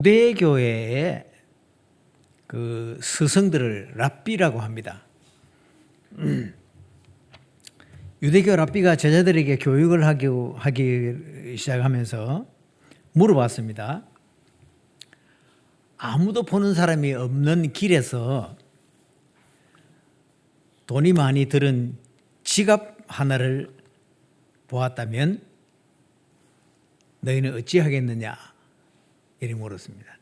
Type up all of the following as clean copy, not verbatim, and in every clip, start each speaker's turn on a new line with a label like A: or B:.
A: 유대교회의 그 스승들을 랍비라고 합니다. 유대교 랍비가 제자들에게 교육을 하기 시작하면서 물어봤습니다. 아무도 보는 사람이 없는 길에서 돈이 많이 들은 지갑 하나를 보았다면 너희는 어찌하겠느냐? 이렇게 물었습니다.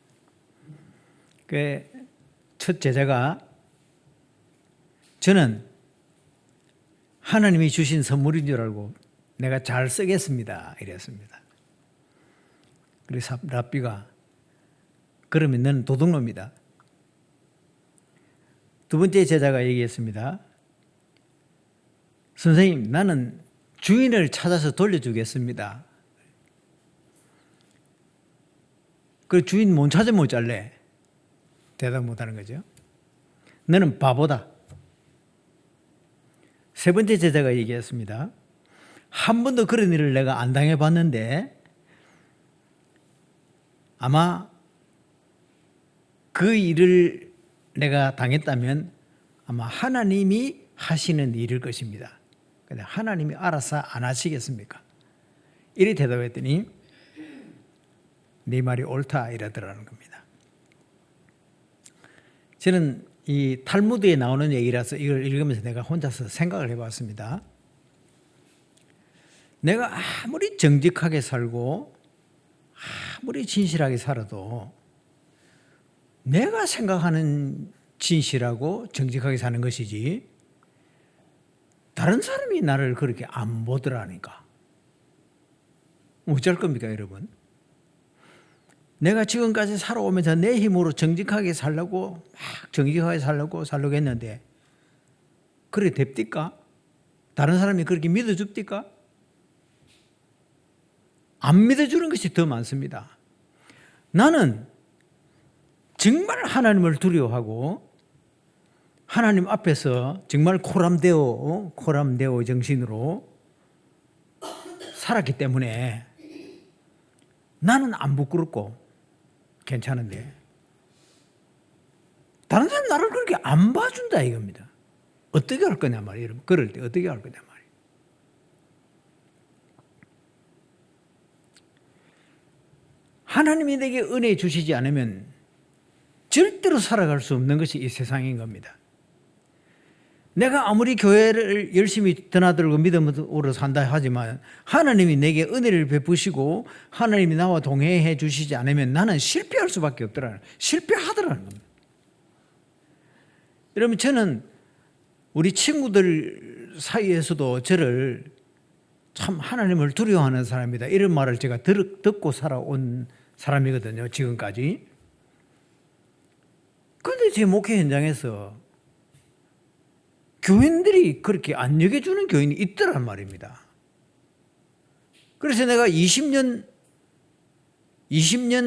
A: 첫 제자가 저는 하나님이 주신 선물인 줄 알고 내가 잘 쓰겠습니다. 이랬습니다. 그래서 랍비가 그러면 너는 도둑놈이다. 두 번째 제자가 얘기했습니다. 선생님, 나는 주인을 찾아서 돌려주겠습니다. 그 주인 못 찾으면 못 잘래? 대답 못하는 거죠. 너는 바보다. 세 번째 제자가 얘기했습니다. 한 번도 그런 일을 내가 안 당해봤는데 아마 그 일을 내가 당했다면 아마 하나님이 하시는 일일 것입니다. 근데 하나님이 알아서 안 하시겠습니까? 이렇게 대답했더니 네 말이 옳다 이러더라는 겁니다. 저는 이 탈무드에 나오는 얘기라서 이걸 읽으면서 내가 혼자서 생각을 해봤습니다. 내가 아무리 정직하게 살고 아무리 진실하게 살아도 내가 생각하는 진실하고 정직하게 사는 것이지 다른 사람이 나를 그렇게 안 보더라니까. 어쩔 겁니까, 여러분? 내가 지금까지 살아오면서 내 힘으로 정직하게 살려고 막 정직하게 살려고 했는데 그래 됩니까? 다른 사람이 그렇게 믿어줍니까? 안 믿어주는 것이 더 많습니다. 나는 정말 하나님을 두려워하고 하나님 앞에서 정말 코람데오 정신으로 살았기 때문에 나는 안 부끄럽고 괜찮은데 다른 사람 나를 그렇게 안 봐준다 이겁니다. 어떻게 할 거냐 말이에요. 여러분. 그럴 때 어떻게 할 거냐 말이에요. 하나님이 내게 은혜 주시지 않으면 절대로 살아갈 수 없는 것이 이 세상인 겁니다. 내가 아무리 교회를 열심히 드나들고 믿음으로 산다 하지만 하나님이 내게 은혜를 베푸시고 하나님이 나와 동행해 주시지 않으면 나는 실패할 수밖에 없더라는, 실패하더라는 겁니다. 여러분, 저는 우리 친구들 사이에서도 저를 참 하나님을 두려워하는 사람이다 이런 말을 제가 듣고 살아온 사람이거든요, 지금까지. 그런데 제 목회 현장에서 교인들이 그렇게 안 여겨주는 교인이 있더란 말입니다. 그래서 내가 20년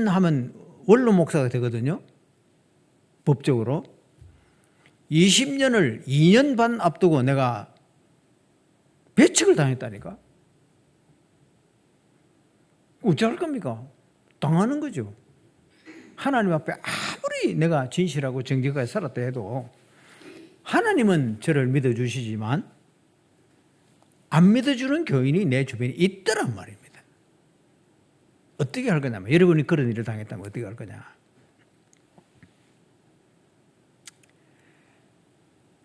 A: 하면 원로 목사가 되거든요. 법적으로. 20년을 2년 반 앞두고 내가 배척을 당했다니까. 어찌할 겁니까? 당하는 거죠. 하나님 앞에 아무리 내가 진실하고 정직하게 살았다 해도 하나님은 저를 믿어주시지만 안 믿어주는 교인이 내 주변에 있더란 말입니다. 어떻게 할 거냐면, 여러분이 그런 일을 당했다면 어떻게 할 거냐.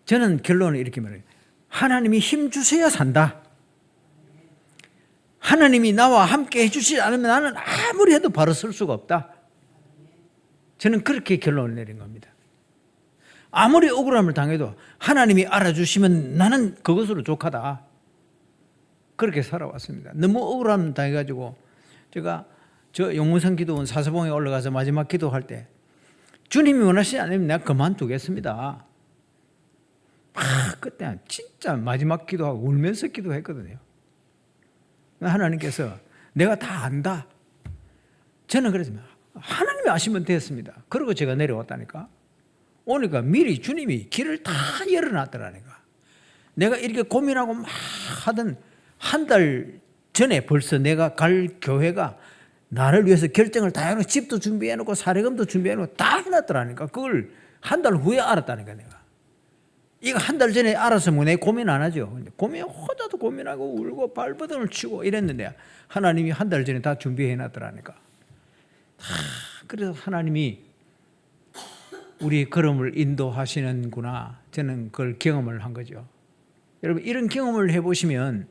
A: 저는 결론을 이렇게 말해요. 하나님이 힘 주셔야 산다. 하나님이 나와 함께 해주시지 않으면 나는 아무리 해도 바로 설 수가 없다. 저는 그렇게 결론을 내린 겁니다. 아무리 억울함을 당해도 하나님이 알아주시면 나는 그것으로 족하다. 그렇게 살아왔습니다. 너무 억울함 당해가지고 제가 저 용문성 기도원 사서봉에 올라가서 마지막 기도할 때 주님이 원하시지 않으면 내가 그만두겠습니다. 그때 진짜 마지막 기도하고 울면서 기도했거든요. 하나님께서 내가 다 안다. 저는 그랬습니다. 하나님이 아시면 됐습니다. 그러고 제가 내려왔다니까. 오니까 미리 주님이 길을 다 열어놨더라니까. 내가 이렇게 고민하고 막 하던 한 달 전에 벌써 내가 갈 교회가 나를 위해서 결정을 다 해놓고 집도 준비해놓고 사례금도 준비해놓고 다 해놨더라니까. 그걸 한 달 후에 알았다니까 내가. 이거 한 달 전에 알았으면 내 고민 안 하죠. 고민 혼자도 고민하고 울고 발버둥을 치고 이랬는데 하나님이 한 달 전에 다 준비해놨더라니까. 그래서 하나님이 우리 걸음을 인도하시는구나. 저는 그걸 경험을 한 거죠. 여러분 이런 경험을 해보시면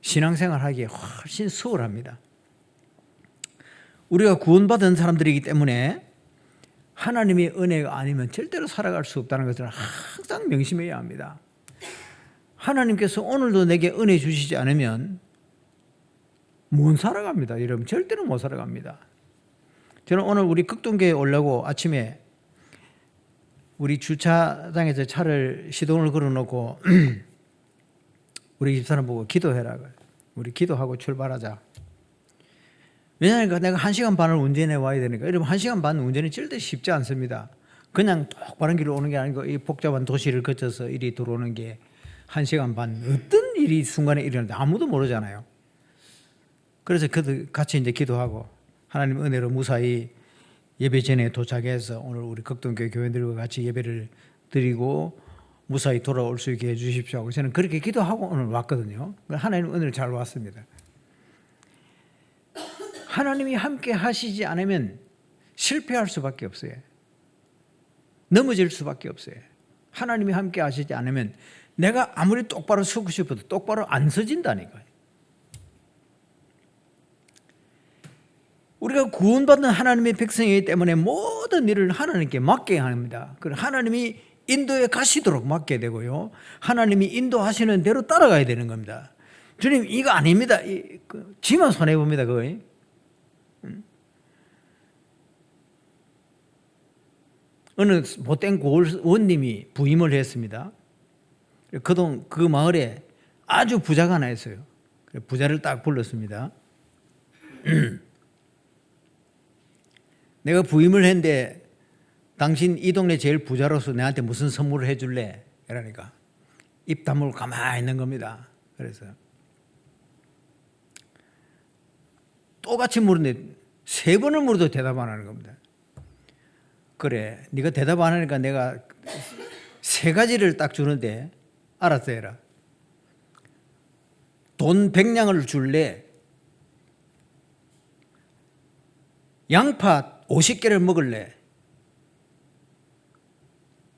A: 신앙생활 하기에 훨씬 수월합니다. 우리가 구원받은 사람들이기 때문에 하나님의 은혜가 아니면 절대로 살아갈 수 없다는 것을 항상 명심해야 합니다. 하나님께서 오늘도 내게 은혜 주시지 않으면 못 살아갑니다. 여러분 절대로 못 살아갑니다. 저는 오늘 우리 극동교에 오려고 아침에 우리 주차장에서 차를 시동을 걸어놓고 우리 집사람 보고 기도해라. 우리 기도하고 출발하자. 왜냐하면 내가 1시간 반을 운전해 와야 되니까. 여러분 1시간 반 운전이 절대 쉽지 않습니다. 그냥 똑바른 길로 오는 게 아니고 이 복잡한 도시를 거쳐서 이리 들어오는 게 1시간 반. 어떤 일이 순간에 일어나는데 아무도 모르잖아요. 그래서 같이 이제 기도하고 하나님 은혜로 무사히 예배 전에 도착해서 오늘 우리 극동교회 교회들과 같이 예배를 드리고 무사히 돌아올 수 있게 해주십시오 하고 저는 그렇게 기도하고 오늘 왔거든요. 하나님 은혜를 잘 왔습니다. 하나님이 함께 하시지 않으면 실패할 수밖에 없어요. 넘어질 수밖에 없어요. 하나님이 함께 하시지 않으면 내가 아무리 똑바로 서고 싶어도 똑바로 안 서진다니까요. 우리가 구원받는 하나님의 백성이기 때문에 모든 일을 하나님께 맡겨야 합니다. 그리고 하나님이 인도에 가시도록 맡겨야 되고요. 하나님이 인도하시는 대로 따라가야 되는 겁니다. 주님 이거 아닙니다. 지만 손해봅니다. 그거. 어느 못된 고원님이 부임을 했습니다. 그동안 그 마을에 아주 부자가 하나 있어요. 부자를 딱 불렀습니다. 내가 부임을 했는데 당신 이 동네 제일 부자로서 내한테 무슨 선물을 해줄래? 이러니까 입 다물고 가만히 있는 겁니다. 그래서 똑같이 물었는데 3번을 물어도 대답 안 하는 겁니다. 그래, 네가 대답 안 하니까 내가 3가지를 딱 주는데 알았어 해라. 돈 100냥을 줄래? 양파 50개를 먹을래?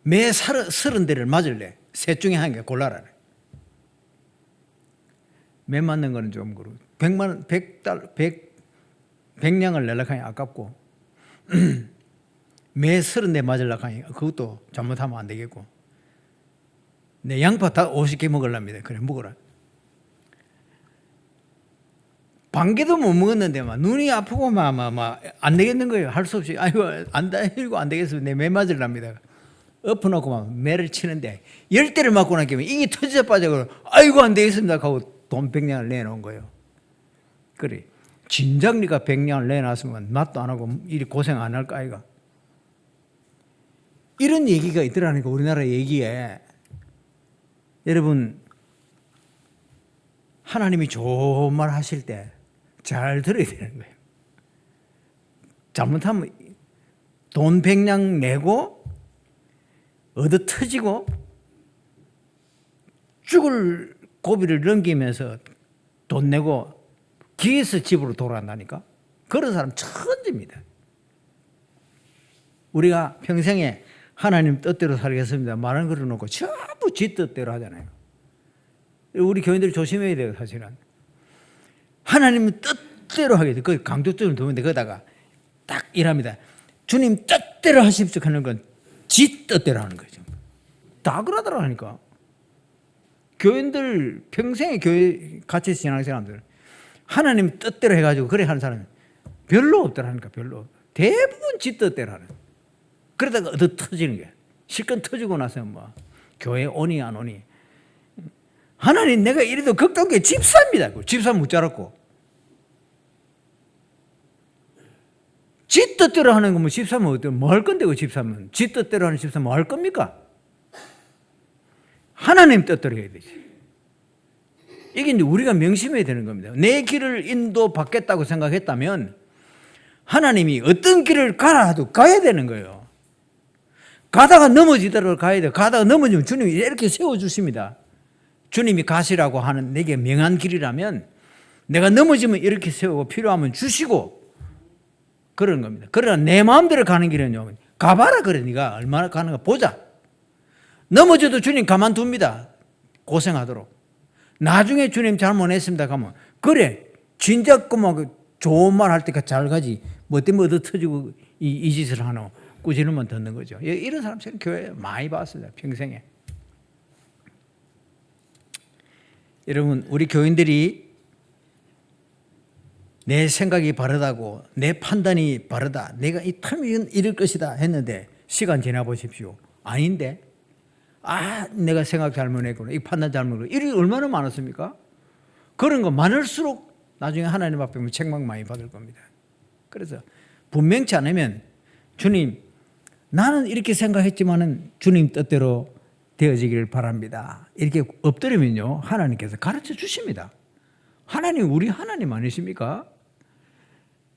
A: 매 30대를 맞을래? 셋 중에 한 개 골라라. 매 맞는 거는 좀 그렇고 100냥을 내려고 하니 아깝고 매 30대 맞으려고 하니 그것도 잘못하면 안 되겠고 내 양파 다 50개 먹으랍니다. 그래 먹어라. 반 개도 못 먹었는데 막 눈이 아프고 막 안 되겠는 거예요. 할 수 없이 아이고 안 되겠으면 내 매 맞으랍니다. 엎어놓고 막 매를 치는데 10대를 맞고 나니까 이게 터져 빠져서 아이고 안 되겠습니다 하고 돈 100냥을 내놓은 거예요. 그래 진작 네가 100냥을 내놨으면 맛도 안 하고 이리 고생 안 할까 아이가. 이런 얘기가 있더라니까 우리나라 얘기에. 여러분 하나님이 좋은 말 하실 때 잘 들어야 되는 거예요. 잘못하면 돈 100냥 내고 얻어 터지고 죽을 고비를 넘기면서 돈 내고 기에서 집으로 돌아간다니까. 그런 사람 천재입니다. 우리가 평생에 하나님 뜻대로 살겠습니다 말은 걸어놓고 전부 지 뜻대로 하잖아요. 우리 교인들이 조심해야 돼요. 사실은 하나님은 뜻대로 하게 돼요. 그 강조점을 두는데 거기다가 딱 이랍니다. 주님 뜻대로 하십시오 하는 건 지 뜻대로 하는 거죠. 다 그러더라 하니까. 교인들 평생에 교회 같이 지나는 사람들 하나님 뜻대로 해가지고 그래 하는 사람은 별로 없더라니까. 별로. 대부분 지 뜻대로 하는. 그러다가 얻어 터지는 거야. 실컷 터지고 나서 뭐 교회 오니 안 오니. 하나님 내가 이래도 극동교회 집사입니다. 집사 묻자랐고. 지 뜻대로 하는 거면 집사면 뭐 할 건데 그 집사면. 지 뜻대로 하는 집사면 뭐 할 겁니까? 하나님 뜻대로 해야 되지. 이게 이제 우리가 명심해야 되는 겁니다. 내 길을 인도받겠다고 생각했다면 하나님이 어떤 길을 가라 해도 가야 되는 거예요. 가다가 넘어지더라도 가야 돼요. 가다가 넘어지면 주님이 이렇게 세워주십니다. 주님이 가시라고 하는 내게 명한 길이라면 내가 넘어지면 이렇게 세우고 필요하면 주시고 그런 겁니다. 그러나 내 마음대로 가는 길은요, 가봐라 그래. 네가 얼마나 가는가 보자. 넘어져도 주님 가만둡니다. 고생하도록. 나중에 주님 잘못했습니다 가면 그래 진짜 그만 좋은 말 할 때까지 잘 가지 뭐 때문에 얻어 터지고 이 짓을 하노 꾸지르면 듣는 거죠. 이런 사람 저는 교회 많이 봤습니다. 평생에. 여러분 우리 교인들이 내 생각이 바르다고 내 판단이 바르다 내가 이 탐이 이럴 것이다 했는데 시간 지나 보십시오. 아닌데 내가 생각 잘못했구나 이 판단 잘못했구나 일이 얼마나 많았습니까? 그런 거 많을수록 나중에 하나님 앞에 책망 많이 받을 겁니다. 그래서 분명치 않으면 주님 나는 이렇게 생각했지만은 주님 뜻대로 되어지기를 바랍니다. 이렇게 엎드리면요 하나님께서 가르쳐 주십니다. 하나님 우리 하나님 아니십니까?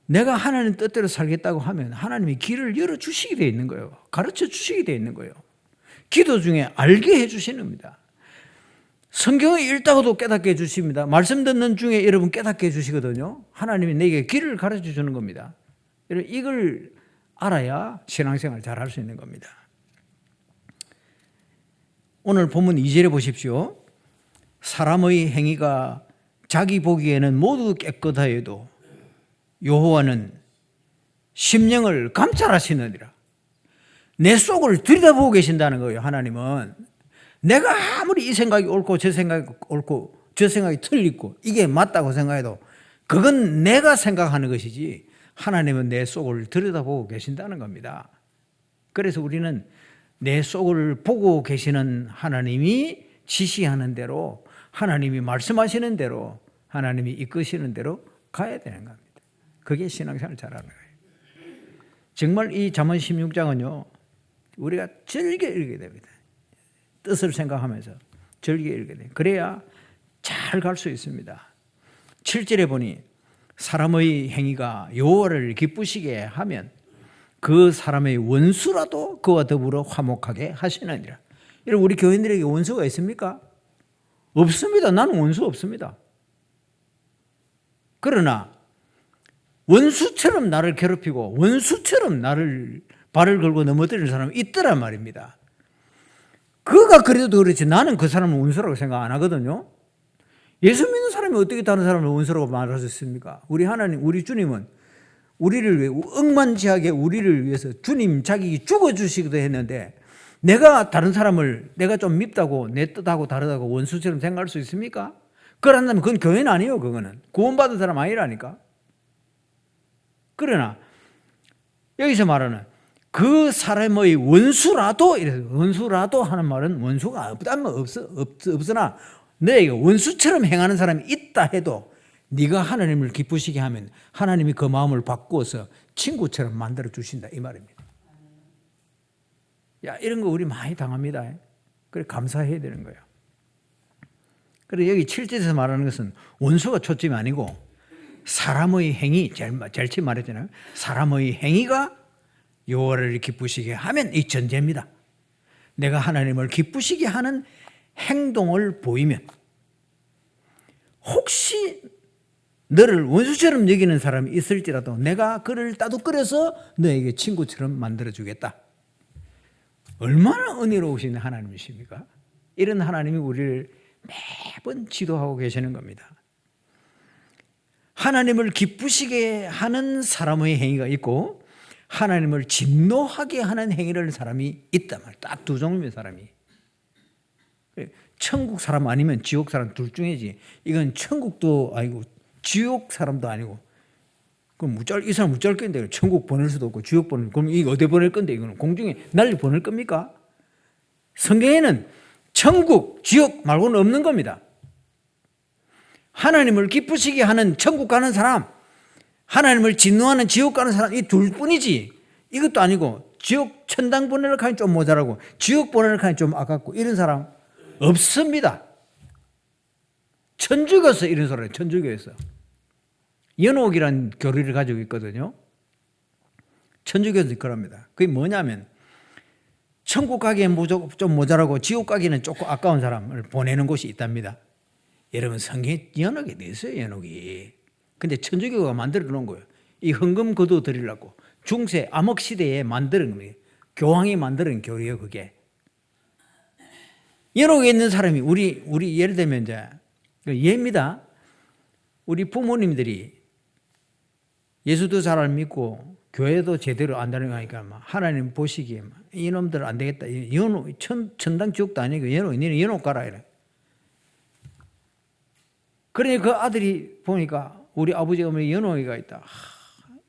A: 내가 하나님 뜻대로 살겠다고 하면 하나님이 길을 열어주시게 되어 있는 거예요. 가르쳐 주시게 되어 있는 거예요. 기도 중에 알게 해주시는 겁니다. 성경을 읽다가도 깨닫게 해주십니다. 말씀 듣는 중에 여러분 깨닫게 해주시거든요. 하나님이 내게 길을 가르쳐 주는 겁니다. 이걸 알아야 신앙생활 잘 할 수 있는 겁니다. 오늘 본문 2절에 보십시오. 사람의 행위가 자기 보기에는 모두 깨끗하여도 여호와는 심령을 감찰하시느니라. 내 속을 들여다보고 계신다는 거예요. 하나님은 내가 아무리 이 생각이 옳고 저 생각이 옳고 저 생각이 틀리고 이게 맞다고 생각해도 그건 내가 생각하는 것이지 하나님은 내 속을 들여다보고 계신다는 겁니다. 그래서 우리는 내 속을 보고 계시는 하나님이 지시하는 대로 하나님이 말씀하시는 대로 하나님이 이끄시는 대로 가야 되는 겁니다. 그게 신앙생활을 잘하는 거예요. 정말 이 잠언 16장은요 우리가 즐겨 읽게 됩니다. 뜻을 생각하면서 즐겨 읽게 돼요. 그래야 잘 갈 수 있습니다. 7절에 보니 사람의 행위가 여호와를 기쁘시게 하면 그 사람의 원수라도 그와 더불어 화목하게 하시느니라. 여러분 우리 교인들에게 원수가 있습니까? 없습니다. 나는 원수 없습니다. 그러나 원수처럼 나를 괴롭히고 원수처럼 나를 발을 걸고 넘어뜨리는 사람이 있더란 말입니다. 그가 그래도 그렇지 나는 그 사람을 원수라고 생각 안 하거든요. 예수 믿는 사람이 어떻게 다른 사람을 원수라고 말할 수 있습니까? 우리 하나님, 우리 주님은 우리를 위해 억만지하게 우리를 위해서 주님 자기 죽어주시기도 했는데 내가 다른 사람을 내가 좀 밉다고 내 뜻하고 다르다고 원수처럼 생각할 수 있습니까? 그런다면 그건 교회는 아니에요. 그거는 구원받은 사람 아니라니까. 그러나 여기서 말하는 그 사람의 원수라도 이래서 원수라도 하는 말은 원수가 없다면 없으나 너에게 원수처럼 행하는 사람이 있다 해도 네가 하나님을 기쁘시게 하면 하나님이 그 마음을 바꾸어서 친구처럼 만들어 주신다 이 말입니다. 야 이런 거 우리 많이 당합니다. 그래 감사해야 되는 거예요. 그래 여기 7절에서 말하는 것은 원수가 초점이 아니고 사람의 행위 제일 처음 말했잖아요. 사람의 행위가 여호와를 기쁘시게 하면 이 전제입니다. 내가 하나님을 기쁘시게 하는 행동을 보이면 혹시 너를 원수처럼 여기는 사람이 있을지라도 내가 그를 따독거려서 너에게 친구처럼 만들어주겠다. 얼마나 은혜로우신 하나님이십니까? 이런 하나님이 우리를 매번 지도하고 계시는 겁니다. 하나님을 기쁘시게 하는 사람의 행위가 있고 하나님을 진노하게 하는 행위를 하는 사람이 있단 말이에요. 딱 두 종류의 사람이. 천국 사람 아니면 지옥 사람 둘 중에지 이건 천국도 아니고 지옥 사람도 아니고 그럼 이 사람 무짤 건데 천국 보낼 수도 없고 지옥 보낼 그럼 이거 어디 보낼 건데 이거는 공중에 날리 보낼 겁니까? 성경에는 천국, 지옥 말고는 없는 겁니다. 하나님을 기쁘시게 하는 천국 가는 사람, 하나님을 진노하는 지옥 가는 사람 이 둘뿐이지 이것도 아니고 지옥 천당 보내러 가니 좀 모자라고 지옥 보내러 가니 좀 아깝고 이런 사람 없습니다. 천주교에서 이런 소리를 천주교에서 연옥이라는 교리를 가지고 있거든요. 천주교도 그럽니다. 그게 뭐냐면 천국 가기엔 좀 모자라고 지옥 가기는 조금 아까운 사람을 보내는 곳이 있답니다. 여러분 성경에 연옥이 어디 있어요? 연옥이. 근데 천주교가 만들어 놓은 거예요. 이 헌금 거두 드리려고 중세 암흑 시대에 만드는 거예요. 교황이 만드는 교리예요. 그게. 연옥에 있는 사람이 우리 예를 들면 이제 예입니다. 우리 부모님들이 예수도 잘 안 믿고 교회도 제대로 안 다니니까 하나님 보시기에 이놈들 안 되겠다. 연옥 천당 지옥도 아니고 연옥 니네 연옥 가라 이래. 그러니 그 아들이 보니까 우리 아버지 어머니 연옥이가 있다.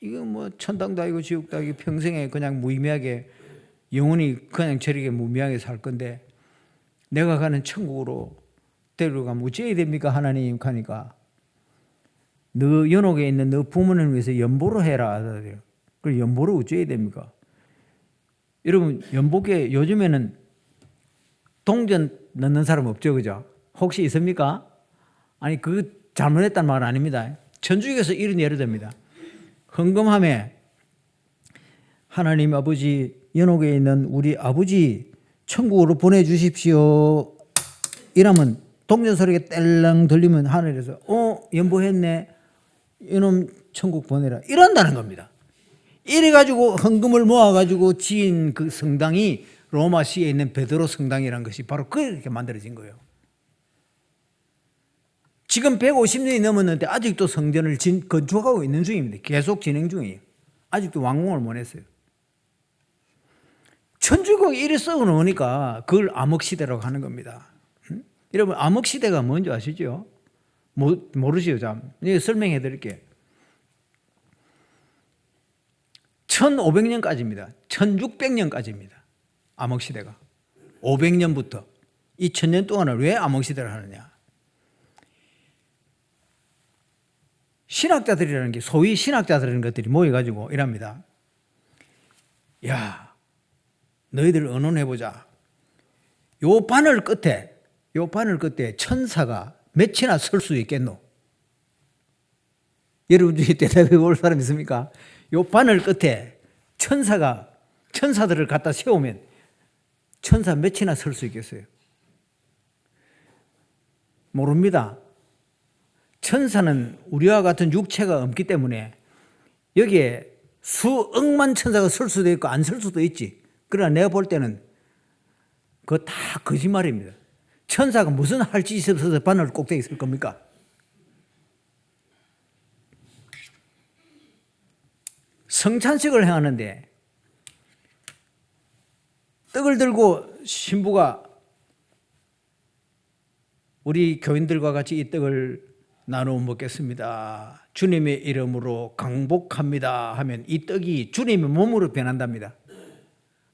A: 이거 뭐 천당도 아니고 지옥도 아니고 평생에 그냥 무의미하게 영원히 그냥 저렇게 무의미하게 살 건데 내가 가는 천국으로 데려가면 어찌해야 됩니까 하나님 하니까 너 연옥에 있는 너 부모님을 위해서 연보로 해라. 그럼 연보로 어찌해야 됩니까? 여러분 연보에 요즘에는 동전 넣는 사람 없죠, 그죠? 혹시 있습니까? 아니 그 잘못했다는 말은 아닙니다. 천주교에서 이런 예를 듭니다. 헌금함에 하나님 아버지 연옥에 있는 우리 아버지 천국으로 보내주십시오. 이러면 동전 소리가 딸랑 들리면 하늘에서 연보했네. 이놈 천국 보내라. 이런다는 겁니다. 이래가지고 헌금을 모아가지고 지은 그 성당이 로마시에 있는 베드로 성당이라는 것이 바로 그렇게 만들어진 거예요. 지금 150년이 넘었는데 아직도 성전을 건축하고 있는 중입니다. 계속 진행 중이에요. 아직도 완공을 못 했어요. 천주교가 이래 썩어 놓으니까 그걸 암흑시대라고 하는 겁니다. 여러분 암흑시대가 뭔지 아시죠? 모르시죠? 참. 설명해 드릴게요. 1500년까지입니다. 1600년까지입니다. 암흑시대가. 500년부터. 이 1000년 동안을 왜 암흑시대를 하느냐. 신학자들이라는 게 소위 신학자들이라는 것들이 모여가지고 이랍니다. 야, 너희들 의논해보자. 요 바늘 끝에 천사가 몇이나 설 수 있겠노? 여러분 중에 대답해 볼 사람 있습니까? 요 바늘 끝에 천사들을 갖다 세우면 천사 몇이나 설 수 있겠어요? 모릅니다. 천사는 우리와 같은 육체가 없기 때문에 여기에 수억만 천사가 설 수도 있고 안 설 수도 있지. 그러나 내가 볼 때는 그거 다 거짓말입니다. 천사가 무슨 할 짓이 없어서 바늘 꼭대기에 있을 겁니까? 성찬식을 행하는데 떡을 들고 신부가 우리 교인들과 같이 이 떡을 나누어 먹겠습니다. 주님의 이름으로 강복합니다 하면 이 떡이 주님의 몸으로 변한답니다.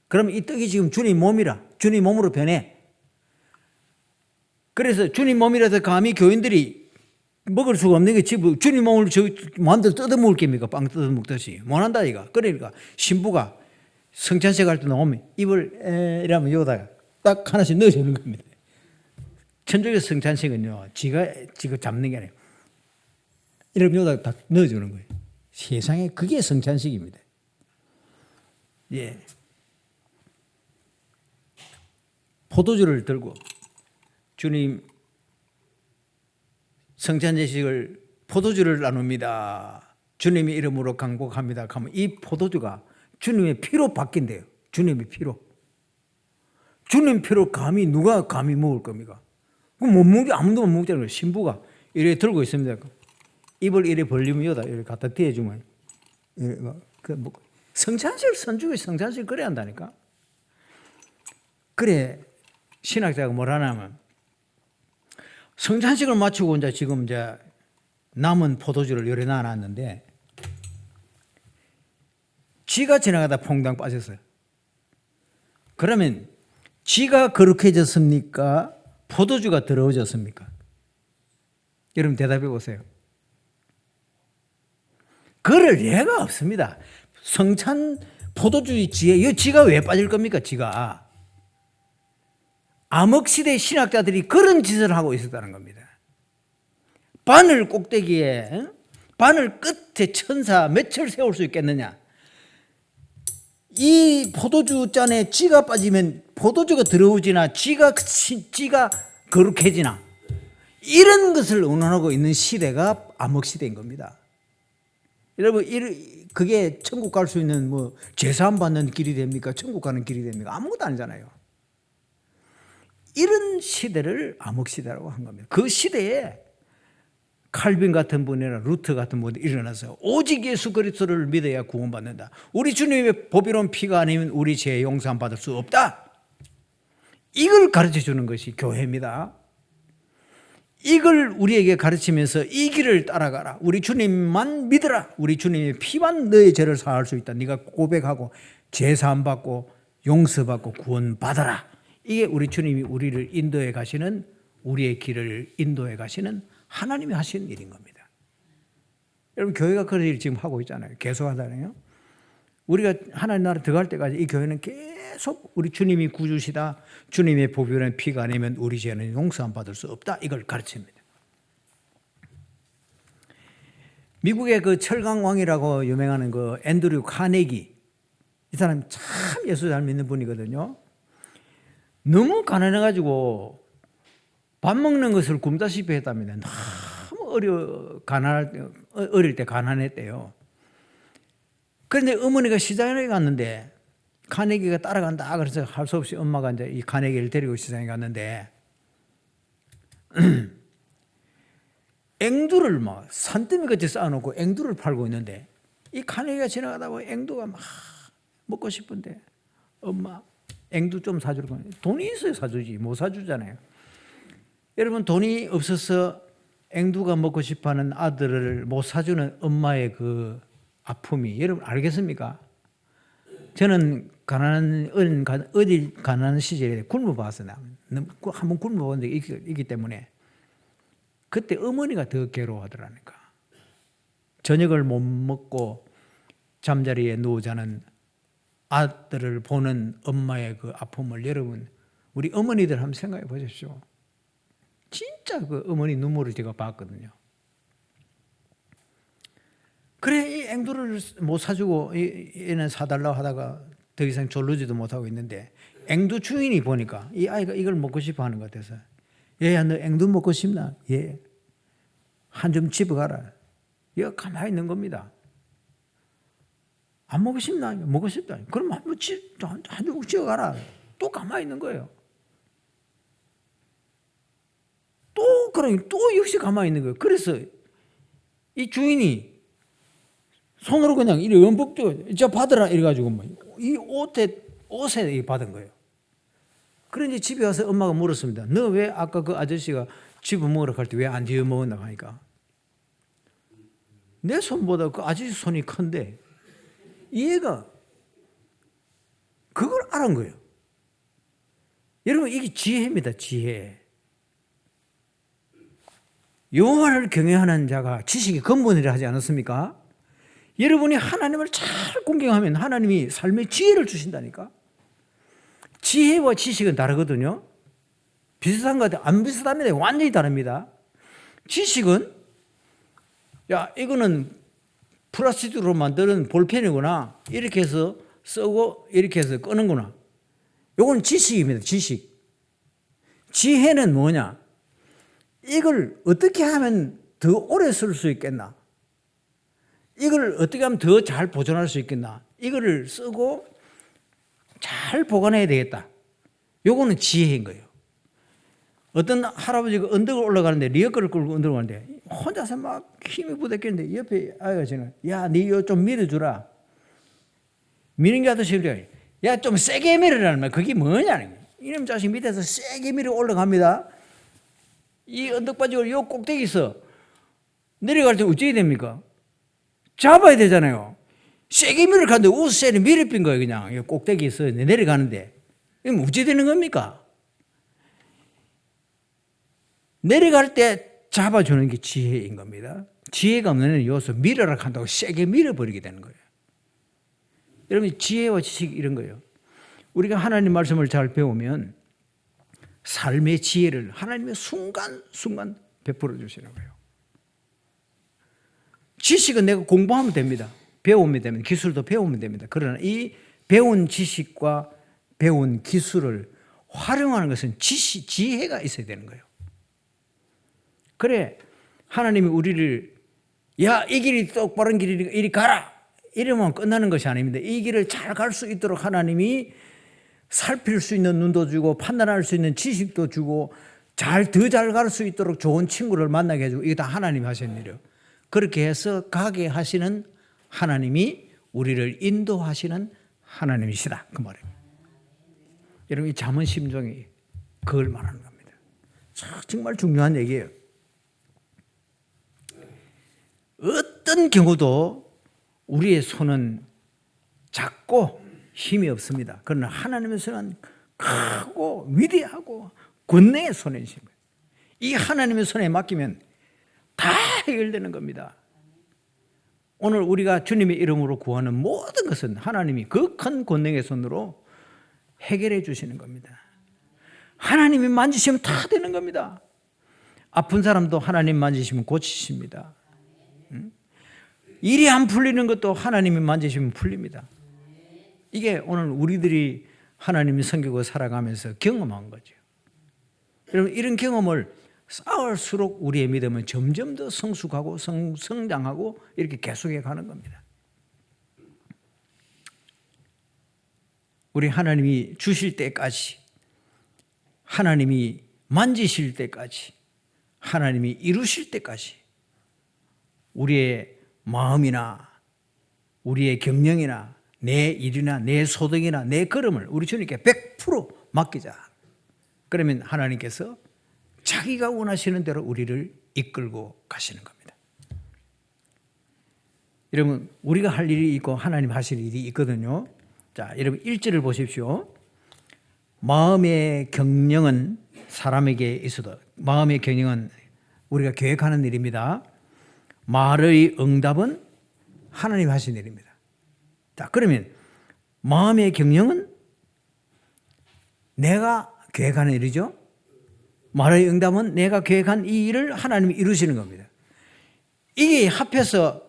A: 그럼 이 떡이 지금 주님 몸이라 주님 몸으로 변해. 그래서 주님 몸이라서 감히 교인들이 먹을 수가 없는 게 주님 몸을 마음대로 뜯어먹을 겁니까? 빵 뜯어먹듯이. 못한다 이거. 그러니까 신부가 성찬식 할 때 나오면 입을 이러면 여기다가 딱 하나씩 넣어주는 겁니다. 천주교 성찬식은요 지가 잡는 게 아니에요. 이러면 여기다가 딱 넣어주는 거예요. 세상에 그게 성찬식입니다. 예. 포도주를 들고 주님 성찬제식을 포도주를 나눕니다. 주님의 이름으로 강복합니다. 하면 이 포도주가 주님의 피로 바뀐대요. 주님의 피로. 주님 피로 누가 감히 먹을 겁니까? 그럼 못 먹지, 아무도 못 먹잖아요. 신부가 이래 들고 있습니다. 입을 이래 벌리면 여다 이렇게 갖다 대주면 성찬식을 선주교 성찬식을 그래야 한다니까. 그래 신학자가 뭘 하냐면 성찬식을 마치고 이제 지금 이제 남은 포도주를 요래 놔놨는데 쥐가 지나가다 퐁당 빠졌어요. 그러면 쥐가 거룩해졌습니까? 포도주가 더러워졌습니까? 여러분 대답해 보세요. 그럴 예가 없습니다. 성찬 포도주 쥐에 이 쥐가 왜 빠질 겁니까? 쥐가. 암흑시대 신학자들이 그런 짓을 하고 있었다는 겁니다. 바늘 꼭대기에 바늘 끝에 천사 몇을 세울 수 있겠느냐? 이 포도주 잔에 찌가 빠지면 포도주가 들어오지나 찌가 거룩해지나, 이런 것을 원하고 있는 시대가 암흑 시대인 겁니다. 여러분, 그게 천국 갈 수 있는 뭐 제사함 받는 길이 됩니까? 천국 가는 길이 됩니까? 아무것도 아니잖아요. 이런 시대를 암흑 시대라고 한 겁니다. 그 시대에 칼빈 같은 분이나 루터 같은 분이 일어나서 오직 예수 그리스도를 믿어야 구원받는다. 우리 주님의 보배로운 피가 아니면 우리 죄 용서함 받을 수 없다. 이걸 가르쳐 주는 것이 교회입니다. 이걸 우리에게 가르치면서 이 길을 따라가라. 우리 주님만 믿어라. 우리 주님의 피만 너의 죄를 사할 수 있다. 네가 고백하고 죄 사함 받고 용서받고 구원받아라. 이게 우리 주님이 우리를 인도해 가시는, 우리의 길을 인도해 가시는 하나님이 하시는 일인 겁니다. 여러분, 교회가 그런 일을 지금 하고 있잖아요. 계속 하잖아요. 우리가 하나님 나라 들어갈 때까지 이 교회는 계속 우리 주님이 구주시다, 주님의 보배로운 피가 아니면 우리 죄는 용서함 받을 수 없다, 이걸 가르칩니다. 미국의 그 철강왕이라고 유명하는 그 앤드류 카네기, 이 사람 참 예수 잘 믿는 분이거든요. 너무 가난해가지고 밥 먹는 것을 굶다시피 했답니다. 너무 어릴 때 가난했대요. 그런데 어머니가 시장에 갔는데 카네기가 따라간다. 그래서 할 수 없이 엄마가 이제 이 카네기를 데리고 시장에 갔는데 앵두를 막 산더미 같이 쌓아놓고 앵두를 팔고 있는데, 이 카네기가 지나가다 보면 앵두가 막 먹고 싶은데 엄마 앵두 좀 사주라고. 돈이 있어야 사주지, 못 사주잖아요. 여러분, 돈이 없어서 앵두가 먹고 싶어하는 아들을 못 사주는 엄마의 그 아픔이 여러분 알겠습니까? 저는 어디 가난한 시절에 굶어봤어요. 한번 굶어본 적이 있기 때문에 그때 어머니가 더 괴로워하더라니까. 저녁을 못 먹고 잠자리에 누워자는 아들을 보는 엄마의 그 아픔을 여러분, 우리 어머니들 한번 생각해 보십시오. 진짜 그 어머니 눈물을 제가 봤거든요. 그래, 이 앵두를 못 사주고 얘는 사달라고 하다가 더 이상 졸르지도 못하고 있는데, 앵두 주인이 보니까 이 아이가 이걸 먹고 싶어 하는 것 같아서, 얘야 너 앵두 먹고 싶나? 예. 한 점 집어가라. 얘가 가만히 있는 겁니다. 안 먹고 싶나? 먹고 싶다. 그럼 한 점 집어가라. 또 가만히 있는 거예요. 또 역시 가만히 있는 거예요. 그래서 이 주인이 손으로 그냥 이렇게 연복도 저 받으라 이래가지고 이 옷에 받은 거예요. 그런데 집에 와서 엄마가 물었습니다. 너 왜 아까 그 아저씨가 집어 먹으라 할 때 왜 안 집어 먹었나 하니까, 내 손보다 그 아저씨 손이 큰데 얘가 그걸 알은 거예요. 여러분, 이게 지혜입니다. 지혜. 여호와를 경외하는 자가 지식의 근본이라 하지 않았습니까? 여러분이 하나님을 잘 공경하면 하나님이 삶의 지혜를 주신다니까. 지혜와 지식은 다르거든요. 비슷한 것 같아요. 안 비슷합니다. 완전히 다릅니다. 지식은, 야, 이거는 플라스틱으로 만드는 볼펜이구나, 이렇게 해서 쓰고 이렇게 해서 끄는구나. 이건 지식입니다. 지식. 지혜는 뭐냐? 이걸 어떻게 하면 더 오래 쓸 수 있겠나? 이걸 어떻게 하면 더 잘 보존할 수 있겠나? 이거를 쓰고 잘 보관해야 되겠다. 요거는 지혜인 거예요. 어떤 할아버지가 언덕을 올라가는데 리어커를 끌고 언덕을 가는데 혼자서 막 힘이 부족했는데 옆에 아이가 지금, 야, 니 이거 좀 밀어주라. 미는 게 아저씨 그래. 야, 좀 세게 밀으라는 말. 그게 뭐냐는 거예요. 이놈 자식 밑에서 세게 밀어 올라갑니다. 이 언덕 빠지고 요 꼭대기 있어. 내려갈 때 어찌해야 됩니까? 잡아야 되잖아요. 세게 밀을 가는데 우세리 밀어빈 거예요. 그냥 꼭대기 있어요. 내려가는데. 이건 어찌 되는 겁니까? 내려갈 때 잡아주는 게 지혜인 겁니다. 지혜가 없는 요소, 밀어라 한다고 세게 밀어버리게 되는 거예요. 여러분, 지혜와 지식 이런 거예요. 우리가 하나님 말씀을 잘 배우면 삶의 지혜를 하나님의 순간순간 베풀어 주시는 거예요. 지식은 내가 공부하면 됩니다. 배우면 됩니다. 기술도 배우면 됩니다. 그러나 이 배운 지식과 배운 기술을 활용하는 것은 지혜가 있어야 되는 거예요. 그래 하나님이 우리를 야, 이 길이 똑바른 길이니까 이리 가라 이러면 끝나는 것이 아닙니다. 이 길을 잘 갈 수 있도록 하나님이 살필 수 있는 눈도 주고 판단할 수 있는 지식도 주고 더 잘 갈 수 있도록 좋은 친구를 만나게 해주고 이게 다 하나님이 하시는 일이에요. 그렇게 해서 가게 하시는 하나님이 우리를 인도하시는 하나님이시다 그 말입니다. 여러분 이 잠언 심정이 그걸 말하는 겁니다. 정말 중요한 얘기예요. 어떤 경우도 우리의 손은 작고 힘이 없습니다. 그러나 하나님의 손은 크고 위대하고 권능의 손이신 거예요. 이 하나님의 손에 맡기면 다 해결되는 겁니다. 오늘 우리가 주님의 이름으로 구하는 모든 것은 하나님이 그 큰 권능의 손으로 해결해 주시는 겁니다. 하나님이 만지시면 다 되는 겁니다. 아픈 사람도 하나님 만지시면 고치십니다. 일이 안 풀리는 것도 하나님이 만지시면 풀립니다. 이게 오늘 우리들이 하나님이 섬기고 살아가면서 경험한 거죠. 여러분 이런 경험을 쌓을수록 우리의 믿음은 점점 더 성숙하고 성장하고 이렇게 계속해 가는 겁니다. 우리 하나님이 주실 때까지, 하나님이 만지실 때까지, 하나님이 이루실 때까지 우리의 마음이나 우리의 경영이나 내 일이나 내 소득이나 내 걸음을 우리 주님께 100% 맡기자. 그러면 하나님께서 자기가 원하시는 대로 우리를 이끌고 가시는 겁니다. 여러분 우리가 할 일이 있고 하나님 하실 일이 있거든요. 자, 여러분 1절을 보십시오. 마음의 경영은 사람에게 있어도 마음의 경영은 우리가 계획하는 일입니다. 말의 응답은 하나님 하신 일입니다. 자, 그러면 마음의 경영은 내가 계획하는 일이죠. 말의 응답은 내가 계획한 이 일을 하나님이 이루시는 겁니다. 이게 합해서